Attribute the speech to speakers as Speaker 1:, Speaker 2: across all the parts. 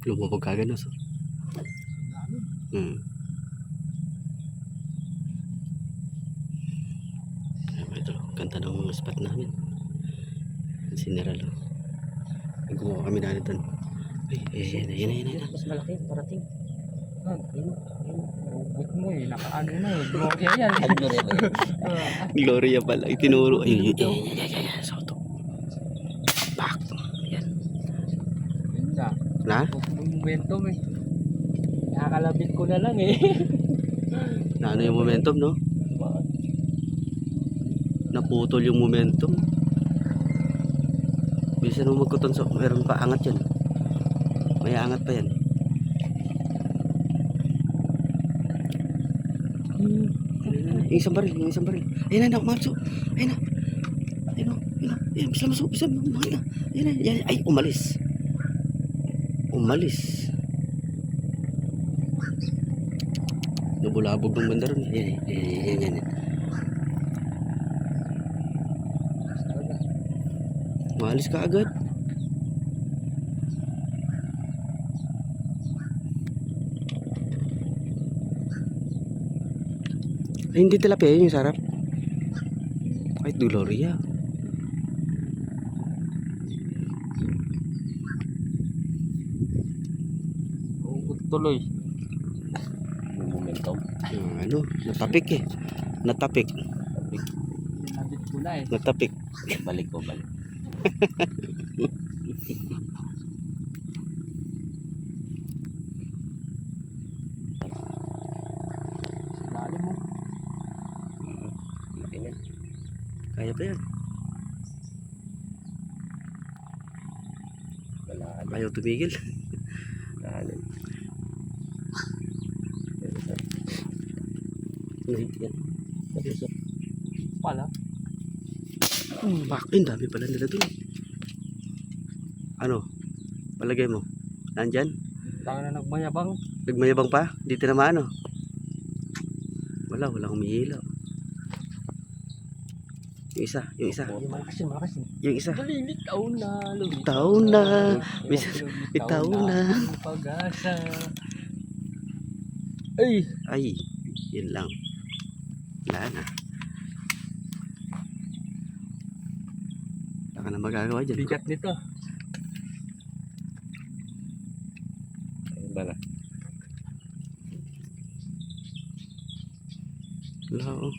Speaker 1: Lumubog kagad no. So. Ito, ganda ng mga spot namin. Sineral. Gumawa kami na nito. Ay, yan.
Speaker 2: Mas malaki, parating.
Speaker 3: Yun. Hugot mo eh, nakaano na eh. Gloria yan eh.
Speaker 1: Gloria pala. Itinuro. Ayun. Soto. Pak. Yan.
Speaker 3: Yun na.
Speaker 1: Na?
Speaker 3: Momentum eh. Nakakalabit ko na lang eh.
Speaker 1: Na ano yung momentum, no? Naputol yung momentum. Bisa nung magkuton so meron pa angat yan. May angat pa yan. Yung isang baril. Ayun na, Marso. Ayun na. Bisa masuk. Ayun na. Ay, umalis. Nabulabog ng banda ron. Yan. Maalis ka agad. Ay, hindi tilapia yun yung sarap. Kahit Gloria.
Speaker 3: Hugot tuloy.
Speaker 2: Momentum.
Speaker 1: Ano, natapik eh. Natapik.
Speaker 3: Nabit ko na eh.
Speaker 1: Natapik.
Speaker 2: Balik ko.
Speaker 3: Lalim mo.
Speaker 1: Kaya pa yan. Ayaw tumigil.
Speaker 2: Lalim.
Speaker 1: Yan.
Speaker 3: Pala.
Speaker 1: Bakit? Dami pala nila dun. Ano? Palagay mo? Nandyan?
Speaker 3: Tanga na nagmayabang.
Speaker 1: Nagmayabang pa? Hindi tinamaan oh. Walang umihilaw. Yung isa.
Speaker 3: Yung malakas yun.
Speaker 1: Yung isa.
Speaker 3: Lumitaw
Speaker 1: na. Bitaw na.
Speaker 3: Pag-asa.
Speaker 1: Ay, yun lang. Wala na. Wala ka na magagawa dyan.
Speaker 3: Bigat nito.
Speaker 2: Ayun ba na?
Speaker 1: Wala oh.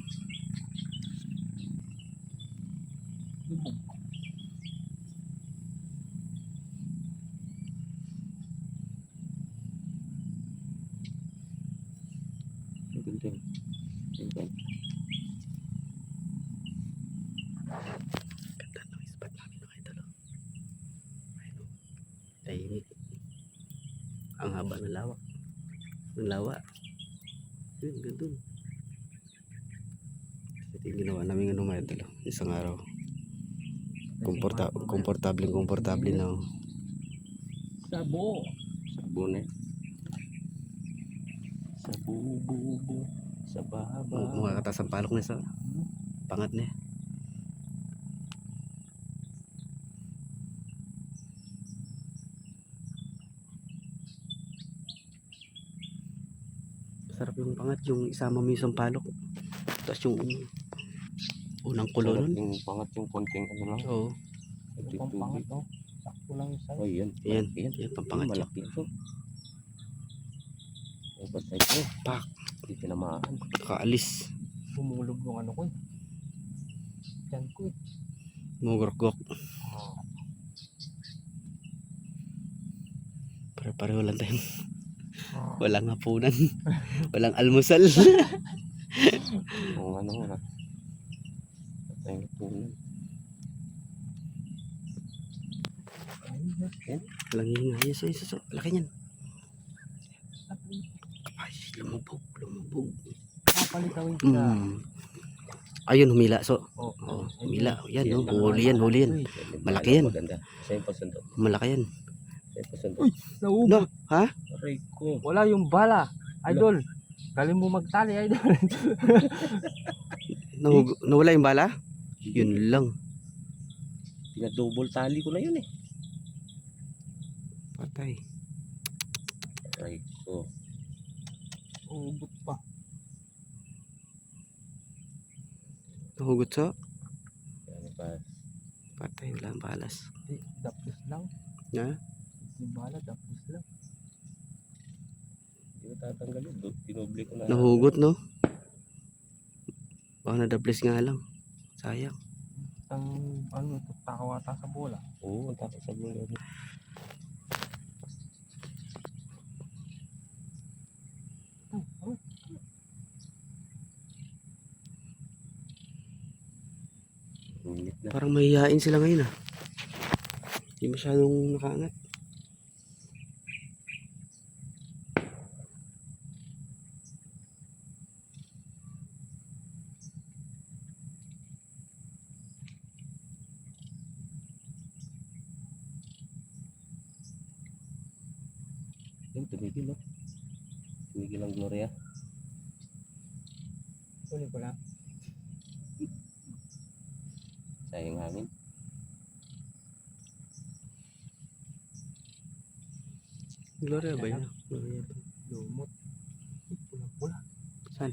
Speaker 1: Ganda ng spot namin mga idol. Ayun oh. Tahimik. Ang haba ng lawak. Ang lawa. Yun, gandun. Ito yung ginawa namin ano mga idol. Isang araw. Komportable na oh.
Speaker 3: Sabo.
Speaker 2: Sabon eh. Sa bubo. Sa baba.
Speaker 1: Mga katas ang palok na sa pangat na. Sarap yung pangat, yung isama mo yung sampalok. Tapos yung unang kulo
Speaker 2: Sarap
Speaker 1: nun.
Speaker 2: yung pangat yung konting ano lang.
Speaker 1: Oo.
Speaker 3: Ito pang pangat oh. Sakto lang yung size.
Speaker 2: Oh, yan.
Speaker 1: Yan, pampangat yan.
Speaker 2: Malaki ito. Basta ito.
Speaker 1: Pak.
Speaker 2: Hindi tinamaan.
Speaker 1: Nakaalis.
Speaker 3: Bumulog yung ano ko eh. Diyan ko eh.
Speaker 1: Mugurgok. Pare-pareho lang tayo. Walang hapunan. Walang almusal.
Speaker 2: Kung ano nga. Patay na punan.
Speaker 1: Walang hingay. So. Laki niyan. Ay, lumubog.
Speaker 3: Papalitawin ka.
Speaker 1: Ayun, humila. So,
Speaker 3: Oh,
Speaker 1: humila. Yan, no? Huli yan. Malaki yan.
Speaker 2: Maganda. Sa'yo pa sundo.
Speaker 1: Malaki yan.
Speaker 2: Sa'yo pa sundo.
Speaker 3: Naugot.
Speaker 1: No, ha?
Speaker 2: Aray ko.
Speaker 3: Wala yung bala. Idol. Galing mo magtali, idol.
Speaker 1: Nawala yung bala? Yun lang.
Speaker 2: Pinadouble tali ko na yun eh.
Speaker 1: Patay.
Speaker 2: Ay ko.
Speaker 3: Ugot pa.
Speaker 1: Nahugot sa.
Speaker 2: Ano pa?
Speaker 1: Patay, wala ang balas.
Speaker 3: Di, dapos lang.
Speaker 1: Ha?
Speaker 3: Di bala, dapos lang.
Speaker 2: Hindi ko tatanggalin. Dinoble ko na.
Speaker 1: Nahugot, no? Baka nadablis nga lang. Sayang.
Speaker 3: Ang, ano, takawata sa bola.
Speaker 2: Oo, ang tapos sa bulo.
Speaker 3: Oh, oh.
Speaker 2: Init na.
Speaker 1: Parang mahihain sila ngayon ah. Hindi masyadong nakaangat.
Speaker 2: Yung tumigil, oh. Tumigil ang Gloria.
Speaker 3: Huli ko lang.
Speaker 2: Sayang hangin.
Speaker 1: Gloria ba yun? Gloria ba?
Speaker 3: Lumot. Pula-pula.
Speaker 1: Saan?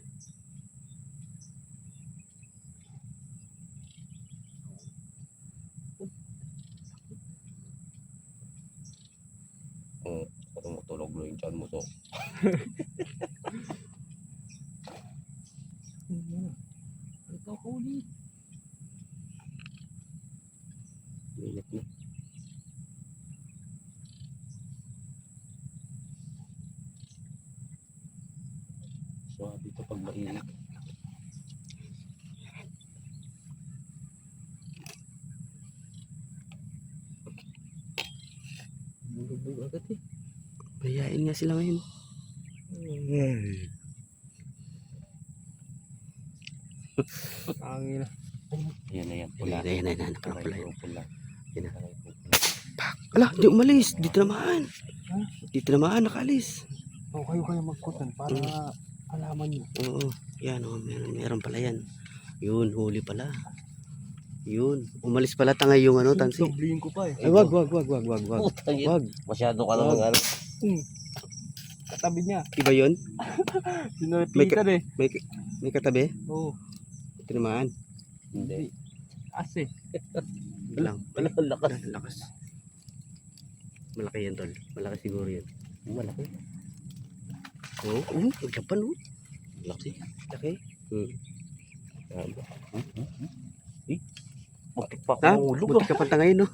Speaker 2: Oo. Parang matulog lo yung tiyan mo to.
Speaker 3: Ito huli.
Speaker 2: Init na. Swabe ito pag mainit.
Speaker 3: Bulubog agad eh.
Speaker 1: Mahihain nga sila ngayon.
Speaker 3: Angin na.
Speaker 2: Ayan na yan. Pula.
Speaker 1: Ayan, ayan, ayan. Parang pula yun.
Speaker 2: Pula.
Speaker 1: Yan na.
Speaker 2: Aray ko, pula.
Speaker 1: Ala, di umalis. Di tinamaan. Di tinamaan, nakaalis.
Speaker 3: O kayo magkutan para alaman nyo.
Speaker 1: Oo. Yan, oh, meron pala yan. Yun, huli pala. Yun. Umalis pala tangay yung ano, tansi.
Speaker 3: Doblihin ko pa eh.
Speaker 1: Ay, wag. Wag.
Speaker 2: Putang ina.
Speaker 1: Wag.
Speaker 2: Masyado ka naman ano.
Speaker 3: Katabi niya.
Speaker 1: Iba yun?
Speaker 3: Sinutikan eh.
Speaker 1: May katabi?
Speaker 3: Oo.
Speaker 1: Tinamaan.
Speaker 2: Hindi.
Speaker 3: As eh.
Speaker 1: Lang.
Speaker 2: Wala ang lakas.
Speaker 1: Lakas. Malaki yan, tol. Malaki siguro yan.
Speaker 2: Malaki.
Speaker 1: Oo. Japan, oh.
Speaker 2: Laki.
Speaker 1: Laki.
Speaker 2: Grabe. Eh. Bakit pa
Speaker 1: Ha?
Speaker 2: ako ulog
Speaker 1: Buti ka panta ngayon, no?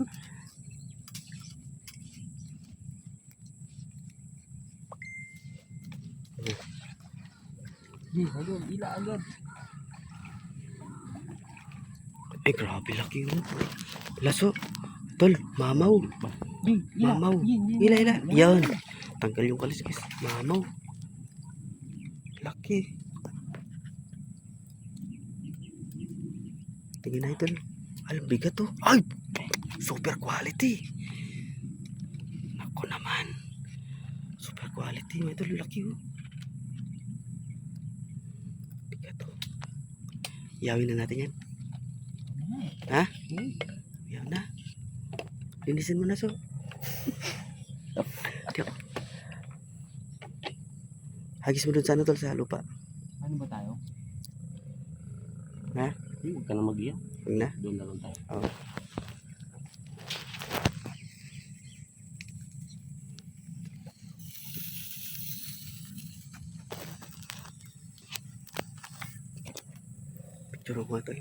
Speaker 3: Agad, ila agad.
Speaker 1: Ay, grabe laki yun. Laso. Tol, mamaw. Mamaw. Ila. Yan. Tanggal yung kaliskis. Mamaw. Laki. Tingin na ito. Alam, bigat to. Ay! Super quality. Nako naman. Super quality. Ito, laki oh. Bigat to. Yawin na natin yan. Ha? Yaw na. Linisin mo na, so. Hagis mo dun sa ano, tol, sa lupa.
Speaker 3: Ano ba tayo?
Speaker 1: Ha?
Speaker 2: Huwag ka na mag-iyak.
Speaker 1: Huwag na.
Speaker 2: Doon na lang tayo.
Speaker 1: Oo. Picture ko nga, tol.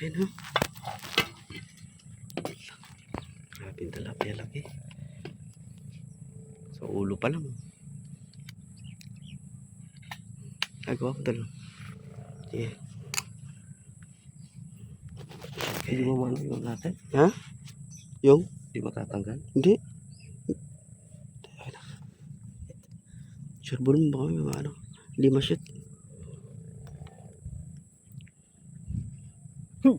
Speaker 1: Grabe, no? Grabe yung tilapia, laki. Sa ulo pa lang. Nagawa ko talo. Sige.
Speaker 2: Hindi mo man yung natin.
Speaker 1: Ha? Yung?
Speaker 2: Hindi matatanggal.
Speaker 1: Hindi. Sure ba naman baka may mga ano? Hindi ma-shoot. Hmm.